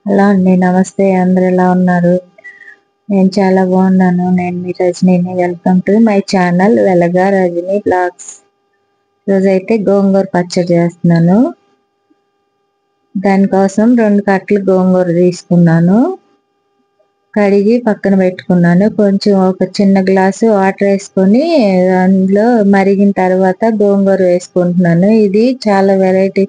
Hello అండి, నమస్తే. అందరు ఎలా ఉన్నారు? నేను చాలా బాగున్నాను. నేను మీ రజనీని. Welcome to my channel Velaga Rajani blogs. రోజైతే గోంగూర పచ్చడి చేస్తున్నాను. దానికోసం 2 కట్టలు గోంగూర తీసుకున్నాను. కడిగి పక్కన పెట్టుకున్నాను. కొంచెం ఒక చిన్న గ్లాసు వాటర్ వేసుకొని అందులో మరిగిన తర్వాత గోంగూర వేసుకుంటున్నాను. ఇది చాలా వెరైటీ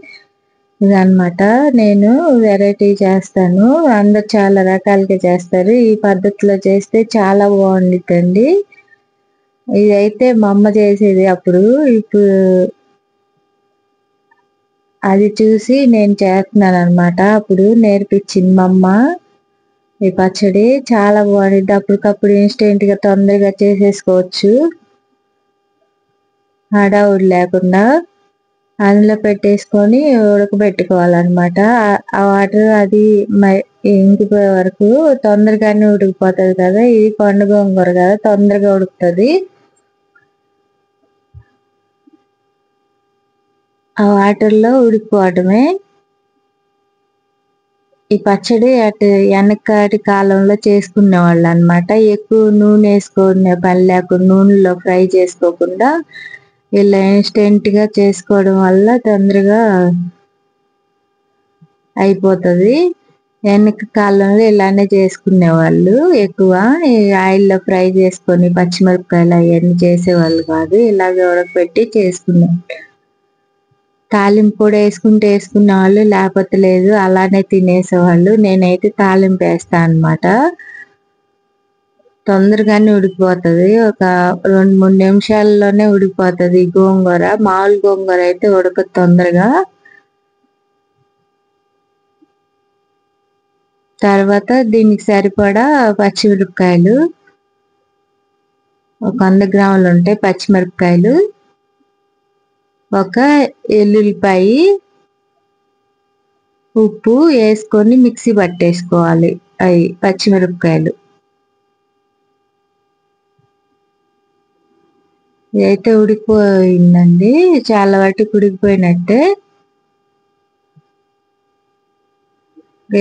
ఇదన్నమాట. నేను వెరైటీ చేస్తాను. అందరు చాలా రకాలుగా చేస్తారు. ఈ పద్ధతిలో చేస్తే చాలా బాగుండిద్దండి. ఇదైతే మా అమ్మ చేసేది అప్పుడు. ఇప్పుడు అది చూసి నేను చేస్తున్నాను అనమాట. అప్పుడు నేర్పించింది మా అమ్మ. ఈ పచ్చడి చాలా బాగుండిద్ది. అప్పటికప్పుడు ఇన్స్టెంట్ గా తొందరగా చేసేసుకోవచ్చు, హడావుడి లేకుండా. అందులో పెట్టేసుకొని ఉడకబెట్టుకోవాలన్నమాట. ఆ వాటర్ అది ఇంకిపోయే వరకు తొందరగానే ఉడికిపోతుంది కదా. ఇది పండు గోంగూర కదా, తొందరగా ఉడుకుతుంది. ఆ వాటర్లో ఉడికిపోవటమే. ఈ పచ్చడి వెనకటి కాలంలో చేసుకునేవాళ్ళు అనమాట. ఎక్కువ నూనె వేసుకునే పని లేకుండా, నూనెలో ఫ్రై చేసుకోకుండా ఇలా ఇన్స్టెంట్ గా చేసుకోవడం వల్ల తొందరగా అయిపోతుంది. వెనక కాలంలో ఇలానే చేసుకునేవాళ్ళు. ఎక్కువ ఆయిల్లో ఫ్రై చేసుకొని పచ్చిమిరపకాయలు అవన్నీ చేసేవాళ్ళు కాదు. ఇలాగే ఉడకబెట్టి చేసుకునేవాళ్ళు. తాలింపు కూడా వేసుకునే వాళ్ళు, లేకపోతే లేదు, అలానే తినేసేవాళ్ళు. నేనైతే తాలింపు వేస్తాను అనమాట. తొందరగానే ఉడికిపోతుంది. ఒక 2-3 నిమిషాల్లోనే ఉడికిపోతుంది గోంగూర. మామూలు గోంగూర అయితే ఉడకదు తొందరగా. తర్వాత దీనికి సరిపడా పచ్చిమిరపకాయలు, ఒక 100 గ్రాములు ఉంటాయి పచ్చిమిరపకాయలు, ఒక ఎల్లుల్లిపాయ, ఉప్పు వేసుకొని మిక్సీ పట్టేసుకోవాలి. అవి పచ్చిమిరపకాయలు ఇదైతే ఉడికిపోయిందండి, చాలా వాటికి ఉడికిపోయినట్టే.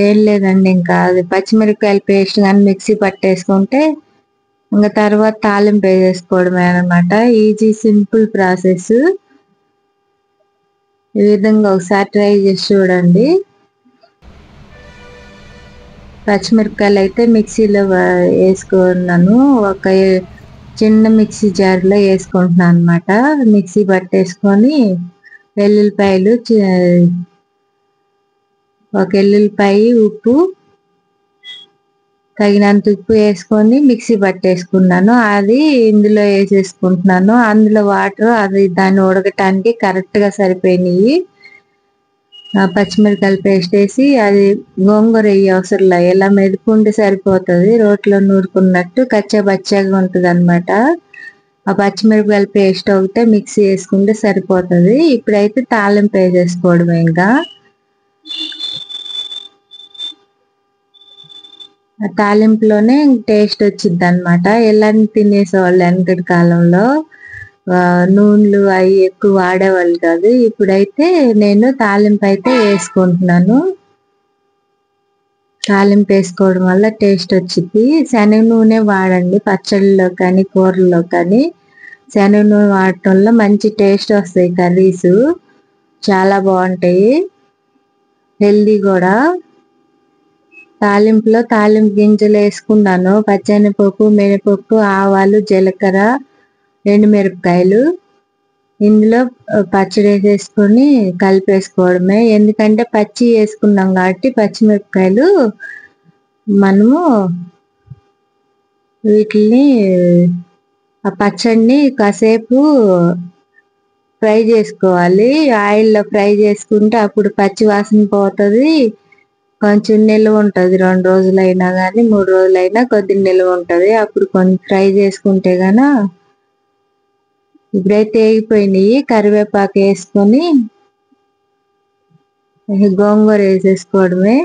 ఏం లేదండి, ఇంకా అది పచ్చిమిరపకాయల పేస్ట్ కానీ మిక్సీ పట్టేసుకుంటే ఇంకా తర్వాత తాలింపు వేసేసుకోవడమే అనమాట. Easy simple process. ఈ విధంగా ఒకసారి ట్రై చేసి చూడండి. పచ్చిమిరపకాయలు అయితే మిక్సీలో వేసుకున్నాను. ఒక చిన్న మిక్సీ జార్లో వేసుకుంటున్నాను అనమాట. మిక్సీ పట్టేసుకొని వెల్లుల్లిపాయలు, ఒక ఎల్లుల్లిపాయ, ఉప్పు, తగినంత ఉప్పు వేసుకొని మిక్సీ పట్టేసుకున్నాను. అది ఇందులో వేసేసుకుంటున్నాను. అందులో వాటర్ అది దాన్ని ఉడకటానికి కరెక్ట్గా సరిపోయినాయి. పచ్చిమిరపకాయల పేస్ట్ వేసి, అది గోంగూర వేయ అవసరంలో ఇలా మెదుపుకుంటే సరిపోతుంది. రోట్లో నూరుకున్నట్టు కచ్చా పచ్చాగా ఉంటుంది అనమాట. ఆ పచ్చిమిరపకాయల పేస్ట్ ఒకటే మిక్సీ వేసుకుంటే సరిపోతుంది. ఇప్పుడైతే తాలింపు వేసేసుకోవడమే. ఇంకా ఆ తాలింపులోనే టేస్ట్ వచ్చింది అనమాట. ఇలా తినేసేవాళ్ళు వెనకటి కాలంలో. నూనెలు అవి ఎక్కువ వాడేవాళ్ళు కాదు. ఇప్పుడైతే నేను తాలింపు అయితే వేసుకుంటున్నాను. తాలింపు వేసుకోవడం వల్ల టేస్ట్ వచ్చింది. శనగ నూనె వాడండి పచ్చళ్ళలో కానీ కూరల్లో కానీ. శనగ నూనె వాడటం వల్ల మంచి టేస్ట్ వస్తాయి. కర్రీస్ చాలా బాగుంటాయి, హెల్దీ కూడా. తాలింపులో తాలింపు గింజలు వేసుకున్నాను. పచ్చెనపప్పు, మినపప్పు, ఆవాలు, జీలకర్ర, ఎండుమిరపకాయలు. ఇందులో పచ్చడి వేసేసుకొని కలిపేసుకోవడమే. ఎందుకంటే పచ్చి వేసుకున్నాం కాబట్టి పచ్చిమిరపకాయలు మనము వీటిని ఆ పచ్చడిని కాసేపు ఫ్రై చేసుకోవాలి. ఆయిల్లో ఫ్రై చేసుకుంటే అప్పుడు పచ్చి వాసన పోతుంది. కొంచెం నిల్వ ఉంటుంది. 2 రోజులైనా కానీ 3 రోజులైనా కొద్దిగా నిల్వ ఉంటుంది. అప్పుడు కొంచెం ఫ్రై చేసుకుంటే గాన. ఇప్పుడైతే వేగిపోయినాయి. కరివేపాకు వేసుకొని గోంగూర వేసేసుకోవడమే.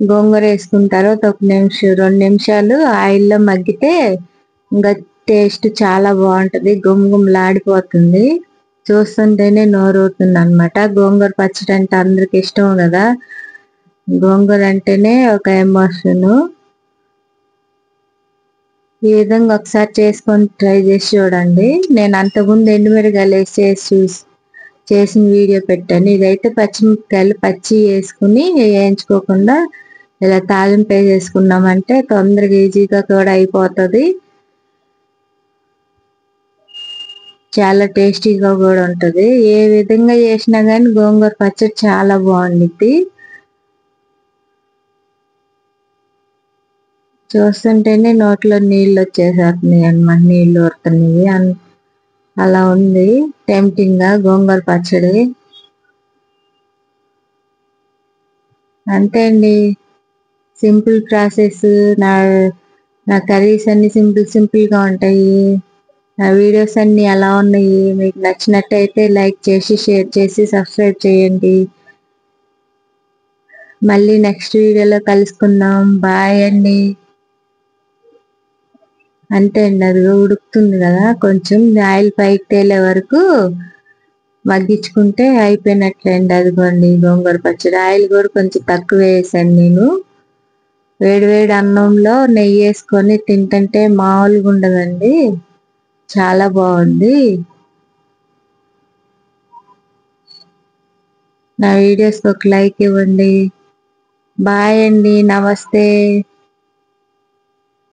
గోంగూర వేసుకున్న తర్వాత 1 నిమిషం 2 నిమిషాలు ఆయిల్లో మగ్గితే ఇంకా టేస్ట్ చాలా బాగుంటుంది. గుమగుమలాడిపోతుంది. చూస్తుంటేనే నోరూరుతుంది అనమాట. గోంగూర పచ్చడి అంటే అందరికి ఇష్టం కదా. గోంగూర అంటేనే ఒక ఎమోషన్. ఈ విధంగా ఒకసారి చేసుకొని ట్రై చేసి చూడండి. నేను అంతకుముందు ఎండుమిరగాయలు వేసి చేసిన వీడియో పెట్టాను. ఇదైతే పచ్చిమిరపకాయలు పచ్చి వేసుకుని వేయించుకోకుండా ఇలా తాలింపు వేసుకున్నామంటే తొందరగా ఈజీగా కూడా అయిపోతుంది. చాలా టేస్టీగా కూడా ఉంటుంది. ఏ విధంగా చేసినా కానీ గోంగూర పచ్చడి చాలా బాగుండిద్ది. చూస్తుంటేనే నోట్లో నీళ్ళు వచ్చేసేస్తున్నాయి అన్నమాట. నీళ్ళు ఊరుతున్నాయి. అలా ఉంది టెంప్టింగ్ గా గోంగూర పచ్చడి. అంతే అండి, సింపుల్ ప్రాసెస్. నా నా కర్రీస్ అన్ని సింపుల్ గా ఉంటాయి. నా వీడియోస్ అన్ని ఎలా ఉన్నాయి, మీకు నచ్చినట్టయితే లైక్ చేసి షేర్ చేసి సబ్స్క్రైబ్ చేయండి. మళ్ళీ నెక్స్ట్ వీడియోలో కలుసుకుందాం. బాయ్ అండి. అంతే అండి, అది ఉడుకుతుంది కదా, కొంచెం ఆయిల్ పైకి తేలే వరకు మగ్గించుకుంటే అయిపోయినట్లేండి. అదిగోండి గోంగూర పచ్చడి. ఆయిల్ కూడా కొంచెం తక్కువ వేసాను నేను. వేడి వేడి అన్నంలో నెయ్యి వేసుకొని తింటుంటే మామూలుగా ఉండదండి, చాలా బాగుంది. నా వీడియోస్కి ఒక లైక్ ఇవ్వండి. బాయ్ అండి, నమస్తే.